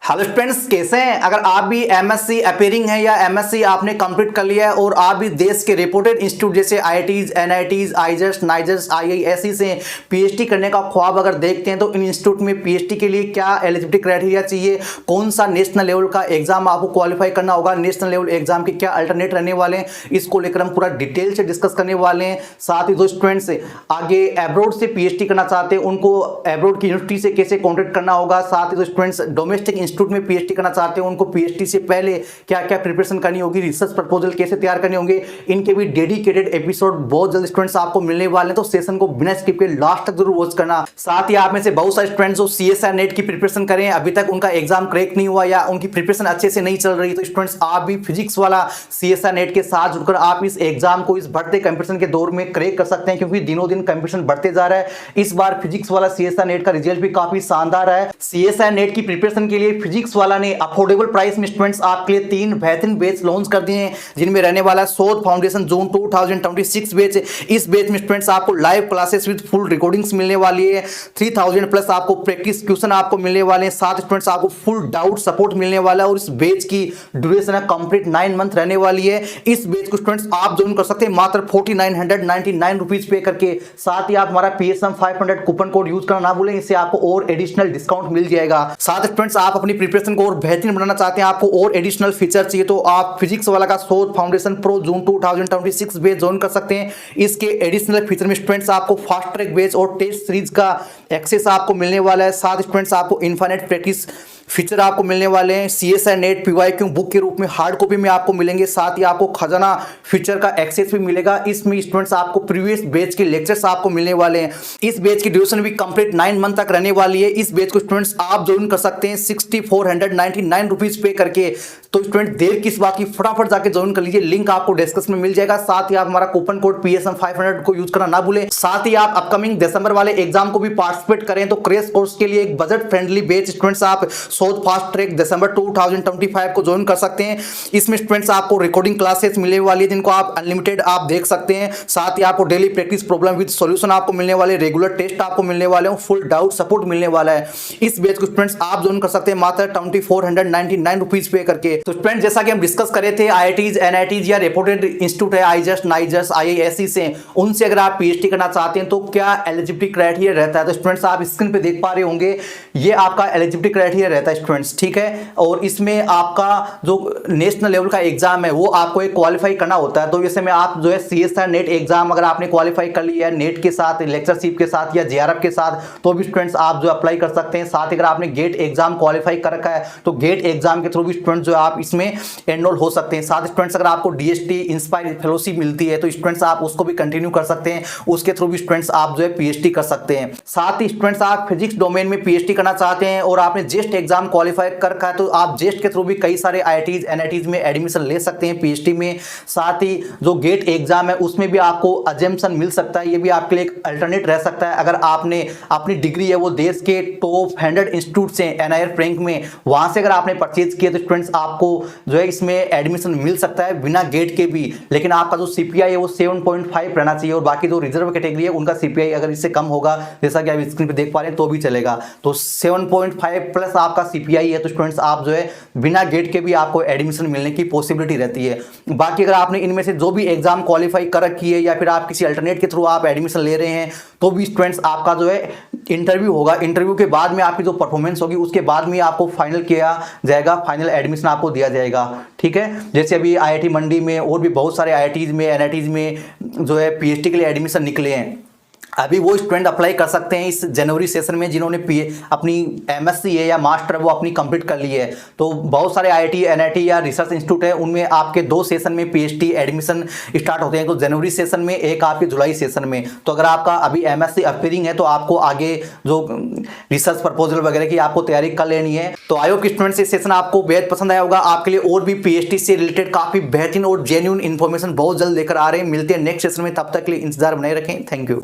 Hello students, कैसे हैं? अगर आप भी एमएससी अपीयरिंग है या एमएससी आपने कंप्लीट कर लिया है और आप भी देश के रिपोर्टेड इंस्टीट्यूट जैसे आईआईटीज, एनआईटीज, आईजस्ट, नाइजस्ट, आईआईएससी से पीएचडी करने का ख्वाब अगर देखते हैं तो इन इंस्टीट्यूट में पीएचडी के लिए क्या एलिजिबिलिटी क्राइटेरिया चाहिए, कौन सा नेशनल लेवल का एग्जाम आपको क्वालिफाई करना होगा, नेशनल लेवल एग्जाम के क्या अल्टरनेट रहने वाले हैं, इसको लेकर हम पूरा डिटेल से डिस्कस करने वाले हैं। साथ ही जो स्टूडेंट्स आगे अब्रॉड से पीएचडी करना चाहते हैं उनको अब्रॉड की यूनिवर्सिटी से कैसे कॉन्टेक्ट करना होगा, साथ ही जो स्टूडेंट्स डोमेस्टिक इंस्टीट्यूट में पीएचडी करना चाहते हैं उनको पीएचडी से पहले क्या क्या प्रिपरेशन करनी होगी, रिसर्च प्रपोजल कैसे तैयार करने होंगे, इनके भी डेडिकेटेड एपिसोड बहुत जल्द स्टूडेंट्स आपको मिलने वाले हैं। तो सेशन को बिना स्किप के लास्ट तक जरूर वॉच करना। साथ ही आप में से बहुत सारे स्टूडेंट्स जो सीएसआर नेट की प्रिपरेशन करें, अभी तक उनका एग्जाम क्रैक नहीं हुआ या उनकी प्रिपरेशन अच्छे से नहीं चल रही, तो स्टूडेंट्स आप भी फिजिक्स वाला सीएसआर नेट के साथ जुड़कर आप इस एग्जाम को इस बढ़ते कंपटीशन के दौर में क्रैक कर सकते हैं, क्योंकि दिनों दिन कंपटीशन बढ़ते जा रहा है। इस बार फिजिक्स वाला सीएसआर नेट का रिजल्ट भी काफी शानदार है। सीएसआर नेट की प्रिपरेशन के लिए फिजिक्स वाला ने अफोर्डेबल प्राइस में स्टूडेंट्स आपके लिए 3 बेहतरीन बैच लॉन्च कर दिए हैं, जिनमें रहने वाला है शोध फाउंडेशन जून 2026 बैच। इस बैच में स्टूडेंट्स आपको live classes with full recordings मिलने वाली है, 3000 प्लस आपको प्रैक्टिस क्वेश्चन आपको मिलने वाले हैं, साथ स्टूडेंट्स आपको फुल डाउट सपोर्ट मिलने वाला है। और इस बैच की ड्यूरेशन है कंप्लीट 9 मंथ रहने वाली है। इस बैच को स्टूडेंट्स आप ज्वाइन कर सकते हैं मात्र 4999 रुपीज पे करके। साथ ही आप हमारा PSM 500 कूपन कोड यूज करना ना भूलें, इससे आपको और एडिशनल डिस्काउंट मिल जाएगा। साथ स्टूडेंट्स आप अपनी प्रिपरेशन को और बेहतरीन बनाना चाहते हैं, आपको और एडिशनल फीचर चाहिए, तो आप फिजिक्स वाला का शोध फाउंडेशन प्रो जून 2026 बैच ज्वाइन कर सकते हैं। इसके एडिशनल फीचर में स्टूडेंट्स आपको फास्ट ट्रैक बैच और टेस्ट सीरीज का एक्सेस आपको मिलने वाला है। साथ स्टूडेंट्स आपको इनफाइनाइट प्रैक्टिस फीचर आपको मिलने वाले हैं, सीएसआर नेट पीवाईक्यू बुक के रूप में हार्ड कॉपी में आपको मिलेंगे। साथ ही आपको खजाना फीचर का एक्सेस भी मिलेगा। इसमें स्टूडेंट्स आपको प्रीवियस बैच के लेक्चर्स आपको मिलने वाले हैं। इस बैच की ड्यूरेशन भी कंप्लीट 9 मंथ तक रहने वाली है। इस बैच को स्टूडेंट्स आप ज्वाइन कर सकते हैं 6499 रुपीज पे करके। तो स्टूडेंट देर किस बात की, फटाफट जाके ज्वाइन कर लीजिए, लिंक आपको डिस्क्रिप्शन में मिल जाएगा। साथ ही आप हमारा कूपन कोड PSM 500 को यूज करना ना भूलें। साथ ही आप अपकमिंग दिसंबर वाले एग्जाम को भी पार्टिसिपेट करें तो क्रैश कोर्स के लिए एक बजट फ्रेंडली बैच स्टूडेंट्स आप शोध फास्ट ट्रैक दिसंबर 2025 को ज्वाइन कर सकते हैं। इसमें स्टूडेंट्स आपको रिकॉर्डिंग क्लासेस मिलने वाली है, जिनको आप अनलिमिटेड आप देख सकते हैं। साथ ही आपको daily practice problem with solution आपको मिलने वाले, रेगुलर टेस्ट आपको मिलने वाले हैं, फुल डाउट सपोर्ट मिलने वाला है। इस बैच को स्टूडेंट्स आप ज्वाइन कर सकते हैं मात्र 2499 रुपीज पे करके। तो स्टूडेंट जैसा कि हम डिस्कस करे थे, आईआईटीज, एनआईटीज या रिपोर्टेड इंस्टीट्यूट है आईजस्ट, नाइजस्ट, आईआईएससी से, उनसे अगर आप पीएचडी करना चाहते हैं तो क्या एलिजिबिलिटी क्राइटेरिया रहता है। तो स्टूडेंट्स आप स्क्रीन पे देख पा रहे होंगे, ये आपका एलिजिबिलिटी क्राइटेरिया रहता है स्टूडेंट्स, ठीक है। और इसमें आपका जो नेशनल लेवल का एग्जाम है वो आपको एक क्वालिफाई करना होता है। तो जैसे में आप जो है सीएसआर नेट एग्जाम अगर आपने क्वालिफाई कर लिया है नेट के साथ, लेक्चरशिप के साथ या जेआरएफ के साथ, तो भी स्टूडेंट्स आप जो अप्लाई कर सकते हैं। साथ ही अगर आपने गेट एग्जाम क्वालिफाई कर रखा है तो गेट एग्जाम के थ्रू भी स्टूडेंट्स जो आप इसमें एनरोल हो सकते हैं। साथ स्टूडेंट्स अगर आपको डीएसटी इंस्पायर फेलोशिप मिलती है तो स्टूडेंट्स आप उसको भी कंटिन्यू कर सकते हैं, उसके थ्रू भी स्टूडेंट्स आप जो है पीएचडी कर सकते हैं। साथ ही स्टूडेंट्स आप फिजिक्स डोमेन में पीएचडी करना चाहते हैं और आपने जेस्ट एग्जाम क्वालिफाई कर रखा है तो आप जेस्ट के थ्रू भी कई सारे आईआईटीज, एनआईटीज में एडमिशन ले सकते हैं पीएचडी में। साथ ही जो गेट एग्जाम है उसमें भी आपको अजम्पशन मिल सकता है, ये भी आपके लिए एक अल्टरनेट रह सकता है। अगर आपने अपनी डिग्री है वो देश के टॉप 100 इंस्टीट्यूट से NIR रैंक में, वहां से अगर आपने परचेज किया तो स्टूडेंट्स आपको जो है इसमें एडमिशन मिल सकता है बिना गेट के भी। लेकिन आपका जो सीपीआई है वो 7.5 रहना चाहिए और बाकी जो रिजर्व कैटेगरी है उनका सीपीआई अगर इससे कम होगा, जैसा कि आप स्क्रीन पे देख पा रहे हैं, तो भी चलेगा। तो 7.5 प्लस आपका सीपीआई है तो स्टूडेंट्स आप जो है बिना गेट के भी आपको एडमिशन मिलने की पॉसिबिलिटी रहती है। बाकी अगर आपने इनमें से जो भी एग्जाम क्वालिफाई कर रखी है या फिर आप किसी अल्टरनेट के थ्रू आप एडमिशन ले रहे हैं तो भी स्टूडेंट्स आपका जो है इंटरव्यू होगा, इंटरव्यू के बाद में आपकी जो परफॉर्मेंस होगी उसके बाद में आपको फाइनल किया जाएगा, फाइनल एडमिशन आपको दिया जाएगा, ठीक है। जैसे अभी आईआईटी मंडी में और भी बहुत सारे आईआईटीज में, एनआईटीज में जो है पीएचडी के लिए एडमिशन निकले हैं। अभी वो स्टूडेंट अप्लाई कर सकते हैं इस जनवरी सेशन में जिन्होंने अपनी एमएससी है या मास्टर वो अपनी कंप्लीट कर ली है। तो बहुत सारे आईआईटी, एनआईटी या रिसर्च इंस्टीट्यूट है, उनमें आपके 2 सेशन में पीएचडी एडमिशन स्टार्ट होते हैं, तो जनवरी सेशन में, एक आपके जुलाई सेशन में। तो अगर आपका अभी एमएससी अपीयरिंग है तो आपको आगे जो रिसर्च प्रपोजल वगैरह की आपको तैयारी कर लेनी है। तो आई होप कि स्टूडेंट्स ये सेशन आपको बेहद पसंद आया होगा। आपके लिए और भी पीएचडी से रिलेटेड काफी बेहतरीन और जेन्युइन इन्फॉर्मेशन बहुत जल्द लेकर आ रहे हैं। मिलते हैं नेक्स्ट सेशन में, तब तक के लिए इंतजार बनाए रखें। Thank you.